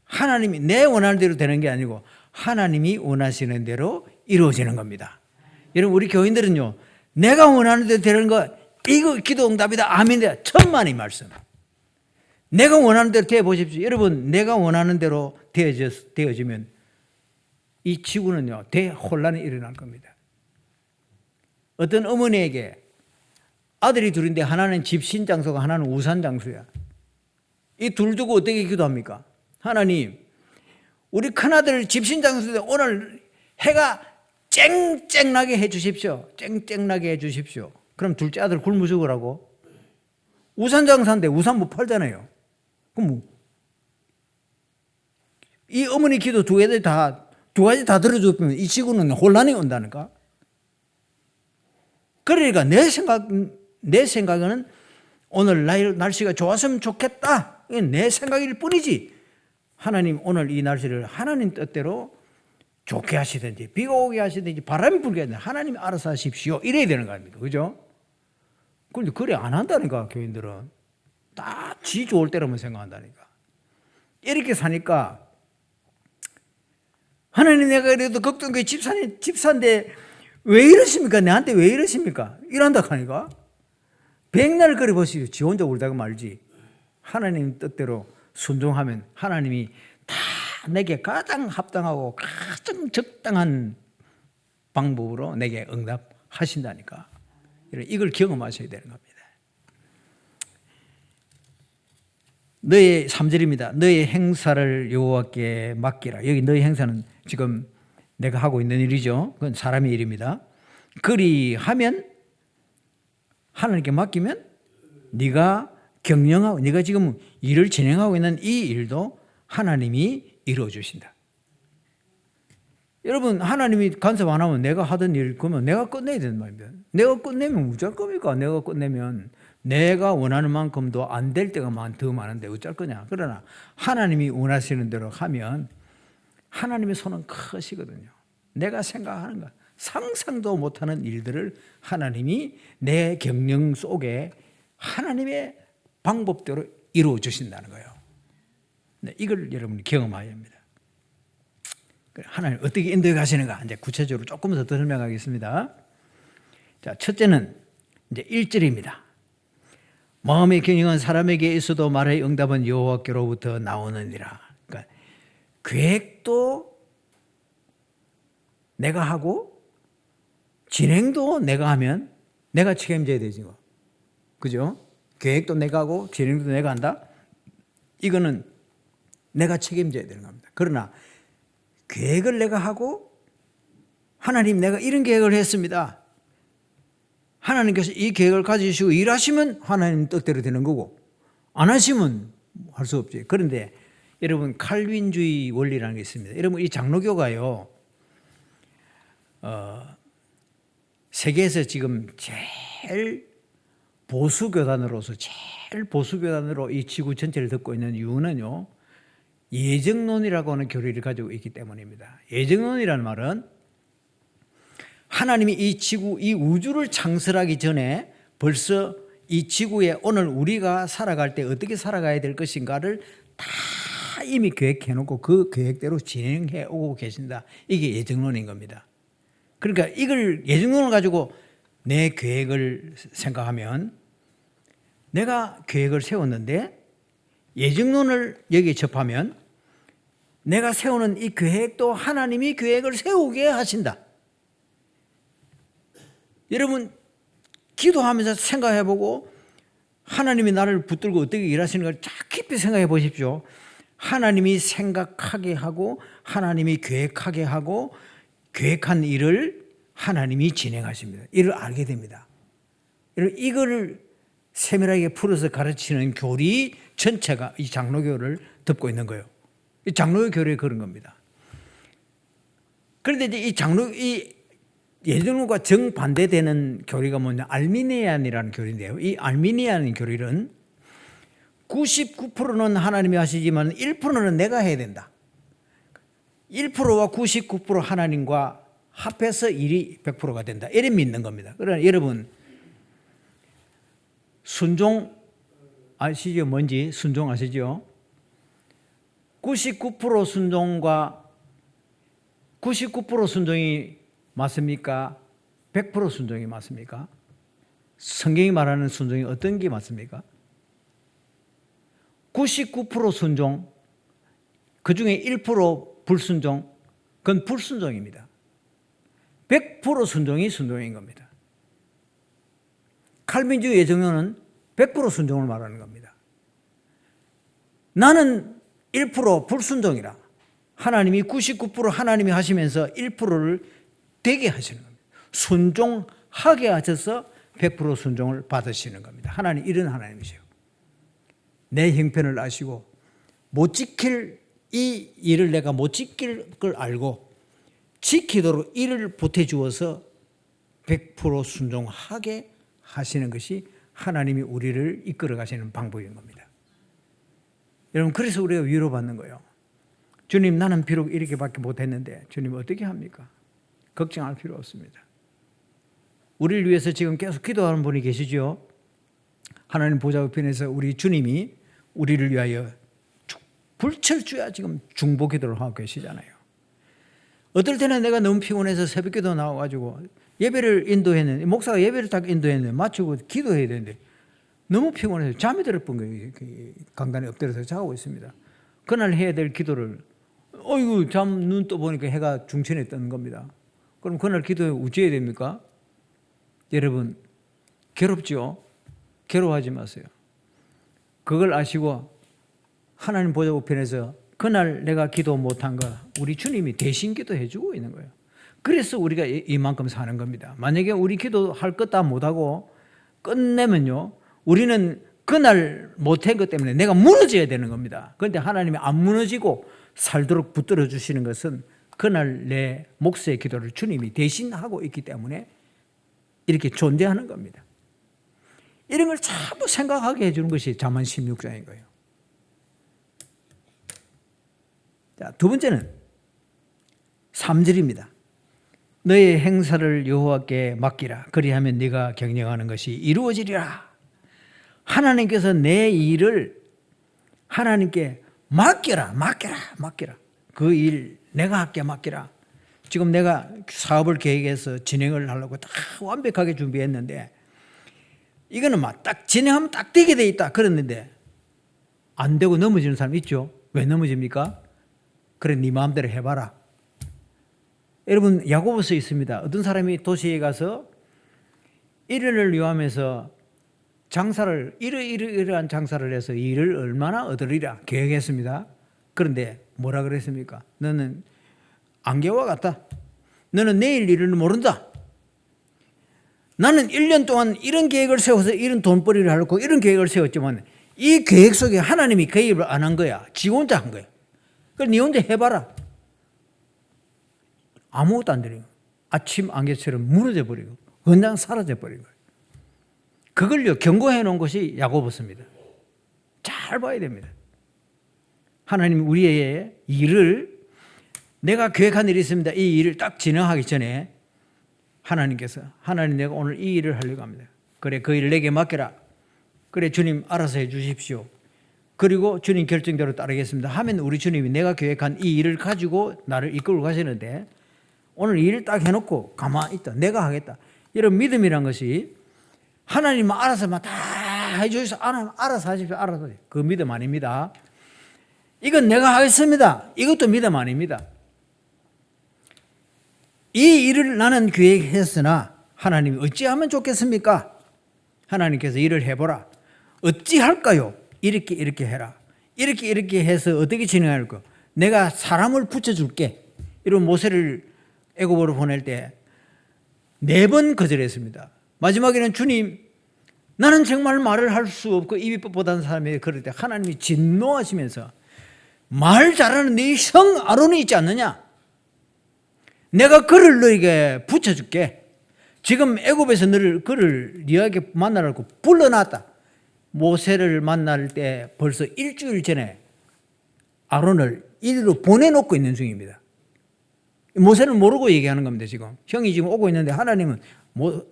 A: 하나님이 내 원하는 대로 되는 게 아니고 하나님이 원하시는 대로 이루어지는 겁니다. 여러분 우리 교인들은요, 내가 원하는 대로 되는 거 이거 기도 응답이다 아멘이다 천만의 말씀. 내가 원하는 대로 되어 보십시오. 여러분 내가 원하는 대로 되어지면 이 지구는요 대혼란이 일어날 겁니다. 어떤 어머니에게 아들이 둘인데 하나는 집신 장소가 하나는 우산 장소야. 이 둘 두고 어떻게 기도합니까? 하나님 우리 큰아들 집신 장소인데 오늘 해가 쨍쨍나게 해 주십시오. 쨍쨍나게 해 주십시오. 그럼 둘째 아들 굶어 죽으라고? 우산 장사인데 우산 못 팔잖아요. 그럼 이 어머니 기도 두 가지 다 들어주면 이 지구는 혼란이 온다니까. 그러니까 내 생각에는 오늘 날씨가 좋았으면 좋겠다. 이게 내 생각일 뿐이지. 하나님 오늘 이 날씨를 하나님 뜻대로 좋게 하시든지 비가 오게 하시든지 바람이 불게 하든지 하나님이 알아서 하십시오. 이래야 되는 거 아닙니까? 그죠? 그런데 그래 안 한다니까 교인들은. 다 지 좋을 때로만 생각한다니까. 이렇게 사니까 하나님 내가 그래도 걱정돼 집사인데 왜 이러십니까? 내한테 왜 이러십니까? 이런다 하니까 백날 그래 보시죠. 지 혼자 울다가 말지. 하나님 뜻대로 순종하면 하나님이 다 내게 가장 합당하고 가장 적당한 방법으로 내게 응답하신다니까. 이걸 경험하셔야 되는 겁니다. 너의 3절입니다. 너의 행사를 여호와께 맡기라. 여기 너의 행사는 지금 내가 하고 있는 일이죠. 그건 사람의 일입니다. 그리하면 하나님께 맡기면 네가 경영하고 네가 지금 일을 진행하고 있는 이 일도 하나님이 이루어 주신다. 여러분 하나님이 간섭 안 하면 내가 하던 일 그러면 내가 끝내야 되는 말입니다. 내가 끝내면 어쩔 겁니까? 내가 끝내면 내가 원하는 만큼도 안 될 때가 더 많은데 어쩔 거냐. 그러나 하나님이 원하시는 대로 하면 하나님의 손은 크시거든요. 내가 생각하는 것 상상도 못하는 일들을 하나님이 내 경영 속에 하나님의 방법대로 이루어 주신다는 거예요. 네, 이걸 여러분이 경험해야 합니다. 하나님 어떻게 인도해 가시는가 이제 구체적으로 조금 더 설명하겠습니다. 자, 첫째는 이제 1절입니다. 마음의 경영은 사람에게 있어도 말의 응답은 여호와께로부터 나오느니라. 그러니까 계획도 내가 하고 진행도 내가 하면 내가 책임져야 되죠. 그죠? 계획도 내가 하고 진행도 내가 한다. 이거는 내가 책임져야 되는 겁니다. 그러나 계획을 내가 하고 하나님 내가 이런 계획을 했습니다. 하나님께서 이 계획을 가지시고 일하시면 하나님 뜻대로 되는 거고 안 하시면 할 수 없지. 그런데 여러분 칼빈주의 원리라는 게 있습니다. 여러분 이 장로교가요 세계에서 지금 제일 보수교단으로서 제일 보수교단으로 이 지구 전체를 듣고 있는 이유는요 예정론이라고 하는 교리를 가지고 있기 때문입니다. 예정론이라는 말은 하나님이 이 지구, 이 우주를 창설하기 전에 벌써 이 지구에 오늘 우리가 살아갈 때 어떻게 살아가야 될 것인가를 다 이미 계획해 놓고 그 계획대로 진행해 오고 계신다. 이게 예정론인 겁니다. 그러니까 이걸 예정론을 가지고 내 계획을 생각하면 내가 계획을 세웠는데 예정론을 여기에 접하면 내가 세우는 이 계획도 하나님이 계획을 세우게 하신다. 여러분 기도하면서 생각해보고 하나님이 나를 붙들고 어떻게 일하시는 걸 쫙 깊이 생각해 보십시오. 하나님이 생각하게 하고 하나님이 계획하게 하고 계획한 일을 하나님이 진행하십니다. 이를 알게 됩니다. 이거를 세밀하게 풀어서 가르치는 교리 전체가 이 장로교를 덮고 있는 거예요. 이 장로교 교리에 그런 겁니다. 그런데 이제 이 예정론과 정반대되는 교리가 뭐냐? 알미니안이라는 교리인데요. 이 알미니안 교리는 99%는 하나님이 하시지만 1%는 내가 해야 된다. 1%와 99% 하나님과 합해서 일이 100%가 된다. 이래 믿는 겁니다. 그러나 여러분 순종 아시죠? 뭔지 순종 아시죠? 99% 순종과 99% 순종이 맞습니까? 100% 순종이 맞습니까? 성경이 말하는 순종이 어떤 게 맞습니까? 99% 순종, 그 중에 1% 불순종, 그건 불순종입니다. 100% 순종이 순종인 겁니다. 칼빈주의 예정론은 100% 순종을 말하는 겁니다. 나는 1% 불순종이라. 하나님이 99% 하나님이 하시면서 1%를 되게 하시는 겁니다. 순종하게 하셔서 100% 순종을 받으시는 겁니다. 하나님 이런 하나님이세요. 내 형편을 아시고 못 지킬 이 일을 내가 못 지킬 걸 알고 지키도록 일을 보태주어서 100% 순종하게 하시는 것이 하나님이 우리를 이끌어 가시는 방법인 겁니다. 여러분 그래서 우리가 위로받는 거예요. 주님 나는 비록 이렇게밖에 못했는데 주님 어떻게 합니까? 걱정할 필요 없습니다. 우리를 위해서 지금 계속 기도하는 분이 계시죠. 하나님 보좌 우편에서 우리 주님이 우리를 위하여 불철주야 지금 중보 기도를 하고 계시잖아요. 어떨 때는 내가 너무 피곤해서 새벽 기도 나와가지고 예배를 인도했는데 목사가 예배를 딱 인도했는데 마치고 기도해야 되는데 너무 피곤해서 잠이 들었던 거예요. 강단에 엎드려서 자고 있습니다. 그날 해야 될 기도를 어이구 눈 떠보니까 해가 중천에 뜨는 겁니다. 그럼 그날 기도에 어찌해야 됩니까? 여러분 괴롭죠? 괴로워하지 마세요. 그걸 아시고 하나님 보좌 우편에서 그날 내가 기도 못한 거 우리 주님이 대신 기도해 주고 있는 거예요. 그래서 우리가 이만큼 사는 겁니다. 만약에 우리 기도할 것 다 못하고 끝내면요 우리는 그날 못한 것 때문에 내가 무너져야 되는 겁니다. 그런데 하나님이 안 무너지고 살도록 붙들어 주시는 것은 그날 내 몫의 기도를 주님이 대신하고 있기 때문에 이렇게 존재하는 겁니다. 이런 걸 전부 생각하게 해주는 것이 잠언 16장인 거예요. 자, 두 번째는 3절입니다. 너의 행사를 여호와께 맡기라. 그리하면 네가 경영하는 것이 이루어지리라. 하나님께서 내 일을 하나님께 맡겨라. 그 일 내가 할게 맡기라. 지금 내가 사업을 계획해서 진행을 하려고 다 완벽하게 준비했는데 이거는 막 딱 진행하면 딱 되게 돼 있다 그랬는데 안 되고 넘어지는 사람 있죠. 왜 넘어집니까? 그래 네 마음대로 해봐라. 여러분 야고보서 있습니다. 어떤 사람이 도시에 가서 일을 위함해서 장사를 이러한 장사를 해서 일을 얼마나 얻으리라 계획했습니다. 그런데 뭐라 그랬습니까? 너는 안개와 같다. 너는 내일 일을 모른다. 나는 1년 동안 이런 계획을 세워서 이런 돈벌이를 하려고 이런 계획을 세웠지만 이 계획 속에 하나님이 개입을 안 한 거야. 지 혼자 한 거야. 그럼 네 혼자 해봐라. 아무것도 안 되는 거야. 아침 안개처럼 무너져 버리고 그냥 사라져 버린 거예요. 그걸요 경고해 놓은 것이 야고보서입니다. 잘 봐야 됩니다. 하나님 우리의 일을 내가 계획한 일이 있습니다. 이 일을 딱 진행하기 전에 하나님께서 하나님 내가 오늘 이 일을 하려고 합니다. 그래 그 일을 내게 맡겨라. 그래 주님 알아서 해 주십시오. 그리고 주님 결정대로 따르겠습니다 하면 우리 주님이 내가 계획한 이 일을 가지고 나를 이끌고 가시는데 오늘 이 일을 딱 해놓고 가만히 있다. 내가 하겠다. 이런 믿음이란 것이 하나님은 알아서만 다 해주셔서 알아서 하십시오. 알아서 하십시오. 그 믿음 아닙니다. 이건 내가 하겠습니다. 이것도 믿음 아닙니다. 이 일을 나는 계획했으나 하나님이 어찌하면 좋겠습니까? 하나님께서 일을 해보라. 어찌할까요? 이렇게 해라. 이렇게 해서 어떻게 진행할까? 내가 사람을 붙여줄게. 이런 모세를 애굽으로 보낼 때 4번 거절했습니다. 마지막에는 주님 나는 정말 말을 할 수 없고 입이 뻣뻣한 사람이 그럴 때 하나님이 진노하시면서 말 잘하는 네 형 아론이 있지 않느냐? 내가 그를 너에게 붙여줄게. 지금 애굽에서 그를 네에게 만나라고 불러놨다. 모세를 만날 때 벌써 일주일 전에 아론을 이리로 보내놓고 있는 중입니다. 모세는 모르고 얘기하는 겁니다. 지금 형이 지금 오고 있는데 하나님은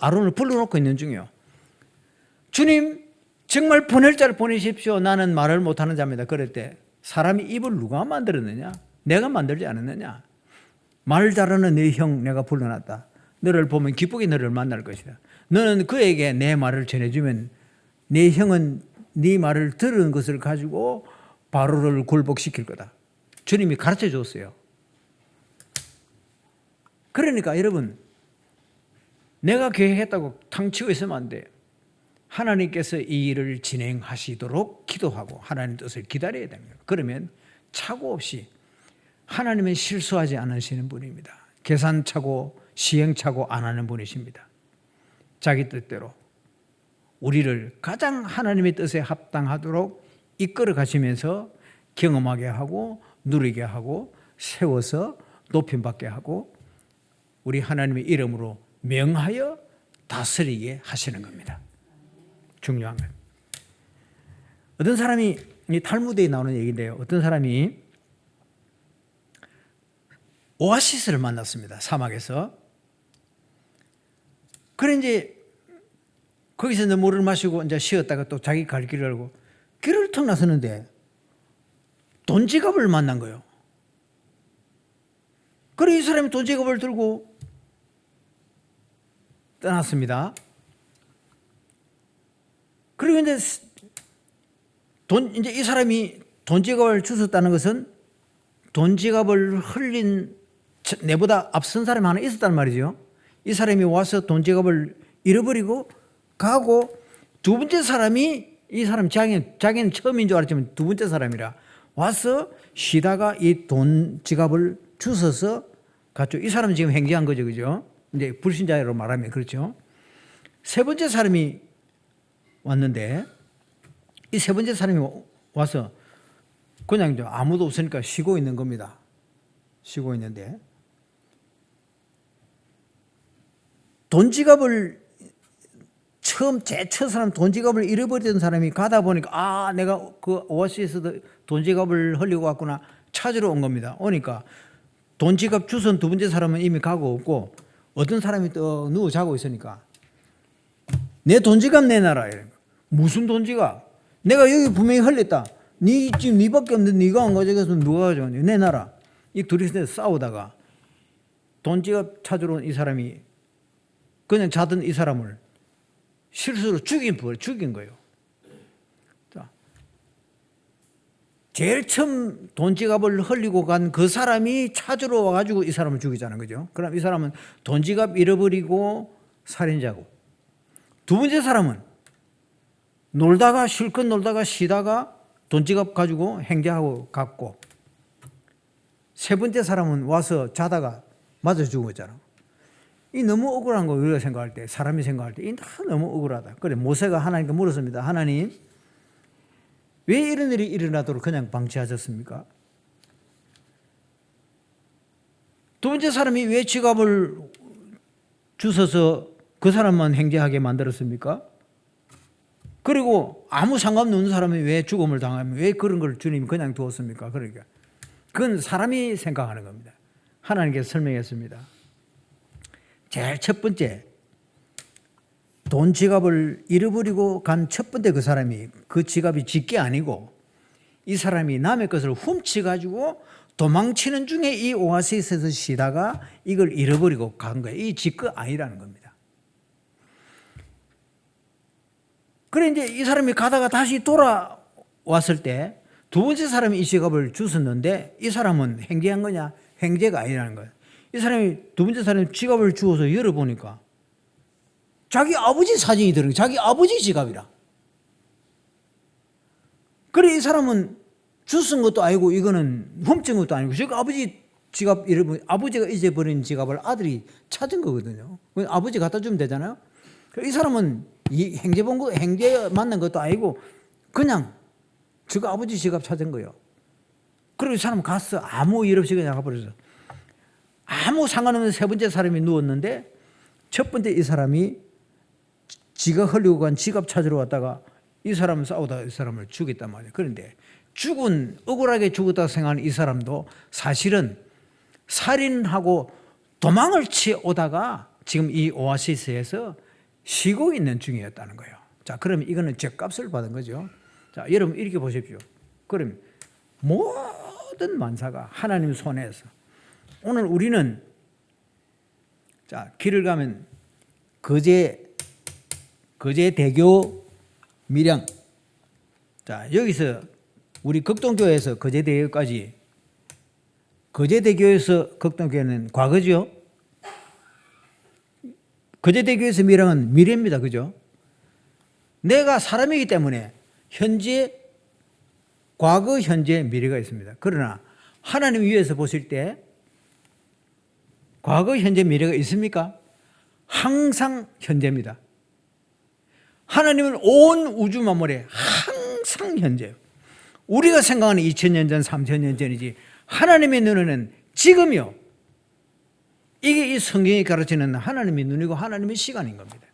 A: 아론을 불러놓고 있는 중이에요. 주님 정말 보낼 자를 보내십시오. 나는 말을 못하는 자입니다. 그럴 때 사람이 입을 누가 만들었느냐? 내가 만들지 않았느냐? 말 잘하는 네 형 내가 불러놨다. 너를 보면 기쁘게 너를 만날 것이다. 너는 그에게 내 말을 전해주면 네 형은 네 말을 들은 것을 가지고 바로를 굴복시킬 거다. 주님이 가르쳐 줬어요. 그러니까 여러분 내가 계획했다고 탕치고 있으면 안 돼요. 하나님께서 이 일을 진행하시도록 기도하고 하나님 뜻을 기다려야 됩니다. 그러면 착오 없이 하나님은 실수하지 않으시는 분입니다. 계산착오, 시행착오 안 하는 분이십니다. 자기 뜻대로 우리를 가장 하나님의 뜻에 합당하도록 이끌어 가시면서 경험하게 하고 누리게 하고 세워서 높임받게 하고 우리 하나님의 이름으로 명하여 다스리게 하시는 겁니다. 중요한 것. 어떤 사람이 이 탈무드에 나오는 얘기인데요. 어떤 사람이 오아시스를 만났습니다. 사막에서. 그래 이제 거기서 이제 물을 마시고 이제 쉬었다가 또 자기 갈 길을 알고 길을 턱 나서는데 돈 지갑을 만난 거예요. 그래 이 사람이 돈 지갑을 들고 떠났습니다. 그리고 이제 이제 이 사람이 돈 지갑을 주웠다는 것은 돈 지갑을 흘린 내보다 앞선 사람이 하나 있었단 말이죠. 이 사람이 와서 돈 지갑을 잃어버리고 가고 두 번째 사람이 이 사람 자기는 처음인 줄 알았지만 두 번째 사람이라 와서 쉬다가 이 돈 지갑을 주워서 갔죠. 이 사람은 지금 행제한 거죠, 그죠? 이제 불신자로 말하면 그렇죠. 세 번째 사람이 왔는데 이 세 번째 사람이 와서 그냥 아무도 없으니까 쉬고 있는 겁니다. 쉬고 있는데 돈 지갑을 제일 첫 사람 돈 지갑을 잃어버리던 사람이 가다 보니까 내가 그 오아시스에서도 돈 지갑을 흘리고 왔구나 찾으러 온 겁니다. 오니까 돈 지갑 주선 두 번째 사람은 이미 가고 없고 어떤 사람이 또 누워 자고 있으니까 내 돈 지갑 내놔라. 무슨 돈 지갑? 내가 여기 분명히 흘렸다. 지금 네밖에 없는데 네가 안 가져가서 누가 가져가냐? 내놔라. 이 둘이서 싸우다가 돈 지갑 찾으러 온 이 사람이 그냥 자던 이 사람을 실수로 죽인 거예요. 자, 제일 처음 돈 지갑을 흘리고 간 그 사람이 찾으러 와가지고 이 사람을 죽이자는 거죠. 그럼 이 사람은 돈 지갑 잃어버리고 살인자고, 두 번째 사람은 놀다가 실컷 놀다가 쉬다가 돈 지갑 가지고 행자하고 갔고, 세 번째 사람은 와서 자다가 맞아 죽었잖아. 이 너무 억울한 거 우리가 생각할 때, 사람이 생각할 때, 이 너무 억울하다. 그래 모세가 하나님께 물었습니다. 하나님, 왜 이런 일이 일어나도록 그냥 방치하셨습니까? 두 번째 사람이 왜 지갑을 주셔서 그 사람만 행제하게 만들었습니까? 그리고 아무 상관없는 사람이 왜 죽음을 당하면 왜 그런 걸 주님이 그냥 두었습니까? 그러니까 그건 사람이 생각하는 겁니다. 하나님께서 설명했습니다. 제일 첫 번째, 돈 지갑을 잃어버리고 간 첫 번째 그 사람이, 그 지갑이 지 게 아니고 이 사람이 남의 것을 훔쳐가지고 도망치는 중에 이 오아시스에서 쉬다가 이걸 잃어버리고 간 거예요. 이 지 거 아니라는 겁니다. 그래 이제 이 사람이 가다가 다시 돌아왔을 때 두 번째 사람이 이 지갑을 주웠는데 이 사람은 행제한 거냐? 행제가 아니라는 거예요. 이 사람이, 두 번째 사람이 지갑을 주워서 열어보니까 자기 아버지 사진이 들어있는 거예요. 자기 아버지 지갑이라. 그래 이 사람은 주운 것도 아니고 이거는 훔친 것도 아니고 지금 아버지 지갑 잃어버린, 아버지가 잊어버린 지갑을 아들이 찾은 거거든요. 아버지 갖다 주면 되잖아요. 이 사람은 이 행제 만난 것도 아니고 그냥 지가 아버지 지갑 찾은 거예요. 그리고 이 사람은 갔어. 아무 일 없이 그냥 가버렸어. 아무 상관없는 세 번째 사람이 누웠는데 첫 번째 이 사람이 지가 흘리고 간 지갑 찾으러 왔다가 이 사람을 싸우다가 이 사람을 죽였단 말이에요. 그런데 억울하게 죽었다고 생각하는 이 사람도 사실은 살인하고 도망을 치오다가 지금 이 오아시스에서 쉬고 있는 중이었다는 거예요. 자, 그러면 이거는 죗값을 받은 거죠. 자, 여러분 이렇게 보십시오. 그럼 모든 만사가 하나님 손에서, 오늘 우리는 자, 길을 가면 거제대교 밀양, 자, 여기서 우리 극동교회에서 거제대교까지, 거제대교에서 극동교회는 과거죠. 거제대교에서 밀양은 미래입니다. 그죠? 내가 사람이기 때문에 현재, 과거, 현재, 미래가 있습니다. 그러나 하나님 위에서 보실 때 과거, 현재, 미래가 있습니까? 항상 현재입니다. 하나님은 온 우주 만물에 항상 현재예요. 우리가 생각하는 2000년 전, 3000년 전이지 하나님의 눈에는 지금이요. 이게 이 성경이 가르치는 하나님의 눈이고 하나님의 시간인 겁니다.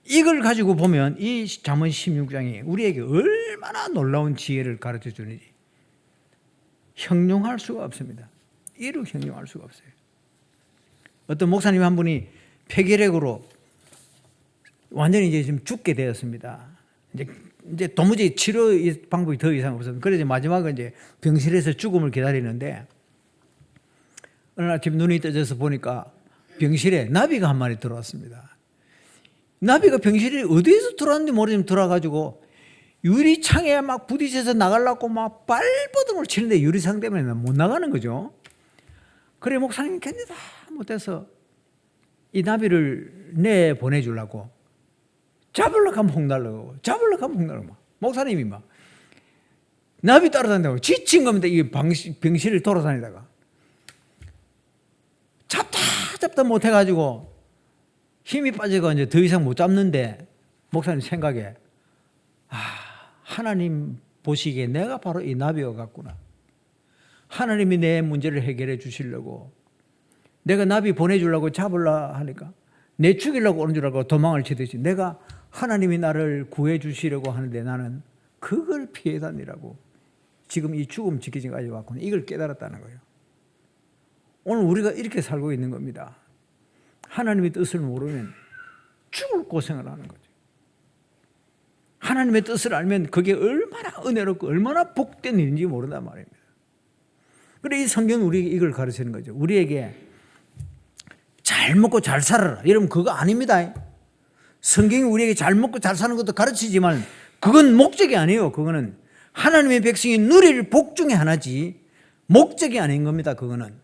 A: 이걸 가지고 보면 이 잠언 16장이 우리에게 얼마나 놀라운 지혜를 가르쳐 주는지 형용할 수가 없습니다. 이루 형용할 수가 없어요. 어떤 목사님 한 분이 폐결핵으로 완전히 이제 지금 죽게 되었습니다. 이제 도무지 치료 방법이 더 이상 없어서 그래서 마지막에 이제 병실에서 죽음을 기다리는데 어느 아침 눈이 떠져서 보니까 병실에 나비가 한 마리 들어왔습니다. 나비가 병실에 어디에서 들어왔는지 모르지만 들어와가지고 유리창에 막 부딪혀서 나가려고 막 발버둥을 치는데 유리창 때문에 못 나가는 거죠. 그래 목사님이 괜히 다 못해서 이 나비를 내보내주려고 잡으려고 하면 홍달라고, 잡으려고 하면 홍달라고. 목사님이 막 나비 따라다닌다고 지친 겁니다. 이 병실을 돌아다니다가 잡다 못해가지고 힘이 빠져가 이제 더 이상 못 잡는데 목사님 생각에 하나님 보시기에 내가 바로 이 나비와 같구나. 하나님이 내 문제를 해결해 주시려고 내가 나비 보내주려고 잡으려 하니까 내 죽이려고 오는 줄 알고 도망을 치듯이 내가 하나님이 나를 구해 주시려고 하는데 나는 그걸 피해 다니라고 지금 이 죽음 지키기까지 왔구나. 이걸 깨달았다는 거예요. 오늘 우리가 이렇게 살고 있는 겁니다. 하나님의 뜻을 모르면 죽을 고생을 하는 거죠. 하나님의 뜻을 알면 그게 얼마나 은혜롭고 얼마나 복된 일인지 모른단 말입니다. 그래 이 성경은 우리 이걸 가르치는 거죠. 우리에게 잘 먹고 잘 살아라 이러면 그거 아닙니다. 성경이 우리에게 잘 먹고 잘 사는 것도 가르치지만 그건 목적이 아니에요. 그거는 하나님의 백성이 누릴 복 중에 하나지 목적이 아닌 겁니다. 그거는.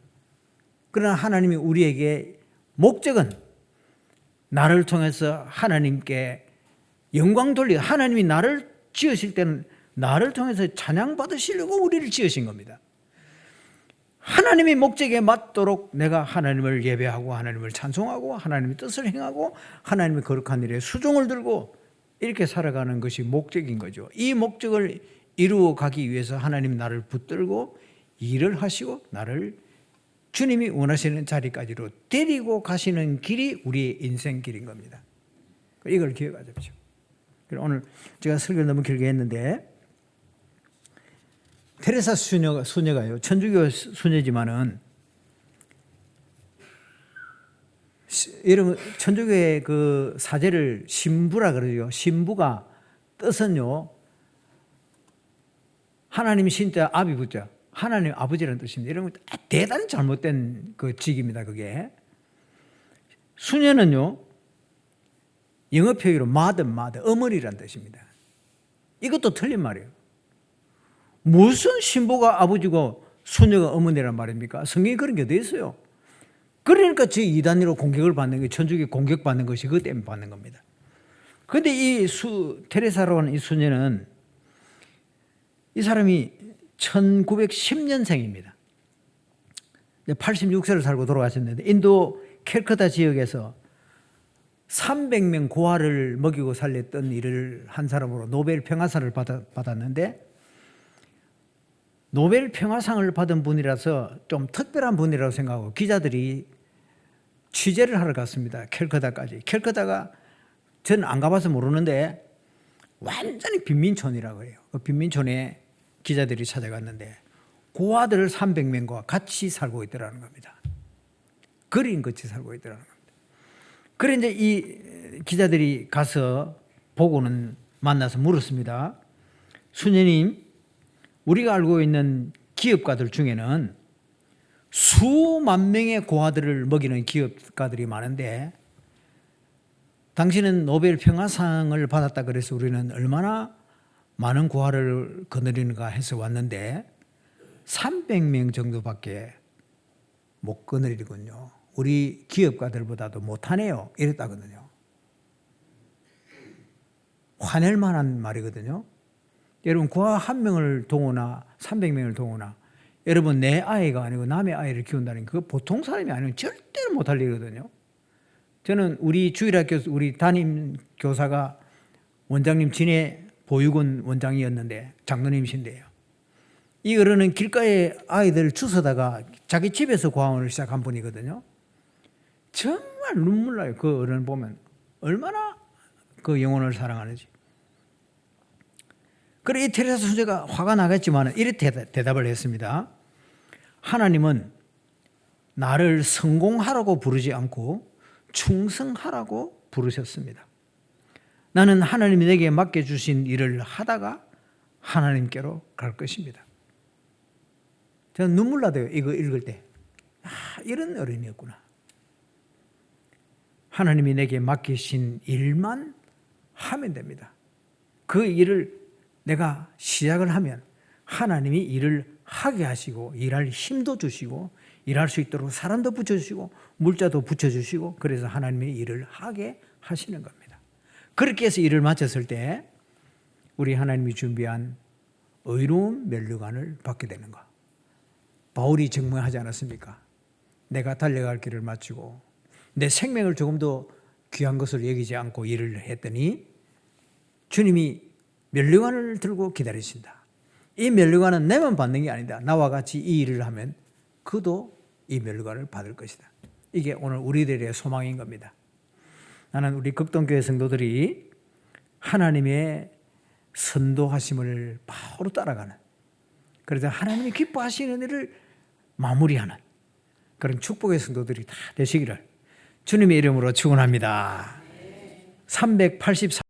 A: 그러나 하나님이 우리에게 목적은 나를 통해서 하나님께 영광 돌리고, 하나님이 나를 지으실 때는 나를 통해서 찬양 받으시려고 우리를 지으신 겁니다. 하나님의 목적에 맞도록 내가 하나님을 예배하고 하나님을 찬송하고 하나님의 뜻을 행하고 하나님의 거룩한 일에 수종을 들고 이렇게 살아가는 것이 목적인 거죠. 이 목적을 이루어 가기 위해서 하나님이 나를 붙들고 일을 하시고 나를 주님이 원하시는 자리까지로 데리고 가시는 길이 우리의 인생 길인 겁니다. 이걸 기억하십시오. 오늘 제가 설교를 너무 길게 했는데, 테레사 수녀가요, 천주교 수녀지만은 여러분 천주교의 그 사제를 신부라 그러죠. 신부가 뜻은요, 하나님이 신자 아비 붙자 하나님 아버지라는 뜻입니다. 이런 거 대단히 잘못된 그 직입니다. 그게 수녀는요, 영어 표기로 마더 어머니라는 뜻입니다. 이것도 틀린 말이에요. 무슨 신부가 아버지고 수녀가 어머니란 말입니까? 성경에 그런 게 어디 있어요? 그러니까 저 이단으로 공격을 받는 게, 천주교 공격받는 것이 그것 때문에 받는 겁니다. 그런데 이 테레사라는 이 수녀는, 이 사람이 1910년생입니다. 86세를 살고 돌아가셨는데 인도 캘커타 지역에서 300명 고아를 먹이고 살렸던 일을 한 사람으로 노벨 평화상을 받았는데, 노벨 평화상을 받은 분이라서 좀 특별한 분이라고 생각하고 기자들이 취재를 하러 갔습니다. 캘커타까지. 캘커타가 저는 안 가봐서 모르는데 완전히 빈민촌이라고 해요. 그 빈민촌에 기자들이 찾아갔는데 고아들 300명과 같이 살고 있더라는 겁니다. 그림같이 살고 있더라는 겁니다. 그래 이제 이 기자들이 가서 보고는 만나서 물었습니다. 수녀님, 우리가 알고 있는 기업가들 중에는 수만 명의 고아들을 먹이는 기업가들이 많은데 당신은 노벨 평화상을 받았다 그래서 우리는 얼마나 많은 고아를 거느리는가 해서 왔는데 300명 정도밖에 못 거느리군요. 우리 기업가들보다도 못하네요. 이랬다거든요. 화낼 만한 말이거든요. 여러분, 고아 한 명을 동원하 300명을 동원하, 여러분 내 아이가 아니고 남의 아이를 키운다는 게 그거 보통 사람이 아니면 절대로 못할 일이거든요. 저는 우리 주일학교 우리 담임 교사가 원장님 진해 보육원 원장이었는데 장로님이신데요. 이 어른은 길가에 아이들 주워다가 자기 집에서 고아원을 시작한 분이거든요. 정말 눈물 나요. 그 어른 보면 얼마나 그 영혼을 사랑하는지. 그래 이 테레사 수녀가 화가 나겠지만 이렇게 대답을 했습니다. 하나님은 나를 성공하라고 부르지 않고 충성하라고 부르셨습니다. 나는 하나님이 내게 맡겨주신 일을 하다가 하나님께로 갈 것입니다. 저는 눈물 나요. 이거 읽을 때. 이런 어른이었구나. 하나님이 내게 맡기신 일만 하면 됩니다. 그 일을 내가 시작을 하면 하나님이 일을 하게 하시고 일할 힘도 주시고 일할 수 있도록 사람도 붙여주시고 물자도 붙여주시고 그래서 하나님이 일을 하게 하시는 겁니다. 그렇게 해서 일을 마쳤을 때 우리 하나님이 준비한 의로운 면류관을 받게 되는 거. 바울이 증명하지 않았습니까? 내가 달려갈 길을 마치고 내 생명을 조금 더 귀한 것을 여기지 않고 일을 했더니 주님이 면류관을 들고 기다리신다. 이 면류관은 내만 받는 게 아니다. 나와 같이 이 일을 하면 그도 이 면류관을 받을 것이다. 이게 오늘 우리들의 소망인 겁니다. 나는 우리 극동교회 성도들이 하나님의 선도하심을 바로 따라가는, 그래서 하나님이 기뻐하시는 일을 마무리하는 그런 축복의 성도들이 다 되시기를 주님의 이름으로 축원합니다. 384